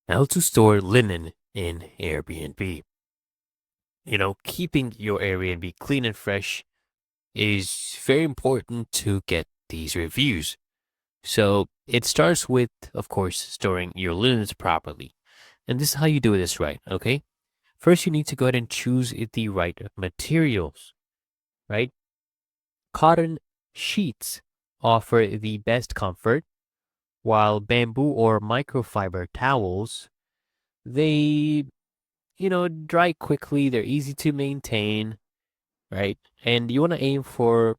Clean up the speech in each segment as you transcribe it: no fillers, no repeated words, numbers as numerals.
How to store linen in Airbnb. Keeping your Airbnb clean and fresh is very important to get these reviews. So it starts with, of course, storing your linens properly. And this is how you do this right, okay? First, you need to go ahead and choose the right materials, right? Cotton sheets offer the best comfort, while bamboo or microfiber towels, they dry quickly. They're easy to maintain, right? And you want to aim for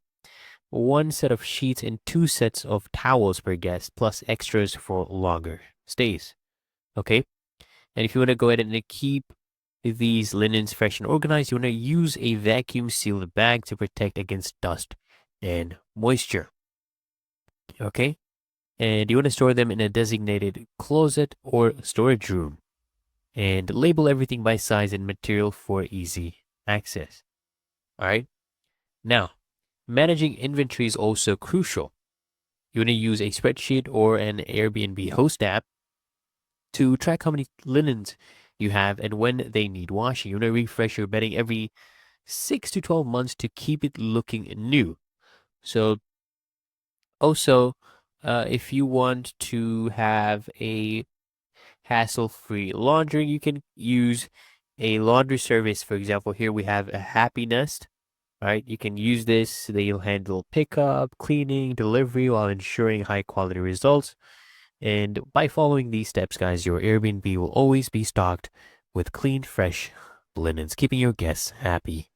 one set of sheets and two sets of towels per guest, plus extras for longer stays. Okay. And if you want to go ahead and keep these linens fresh and organized, you want to use a vacuum sealed bag to protect against dust and moisture. Okay. And you want to store them in a designated closet or storage room. And label everything by size and material for easy access. All right. Now, managing inventory is also crucial. You want to use a spreadsheet or an Airbnb host app to track how many linens you have and when they need washing. You want to refresh your bedding every 6 to 12 months to keep it looking new. So, also, if you want to have a hassle-free laundry, you can use a laundry service. For example, here we have a Happy Nest. Right, you can use this. They'll handle pickup, cleaning, delivery while ensuring high quality results. And by following these steps, guys, your Airbnb will always be stocked with clean, fresh linens, keeping your guests happy.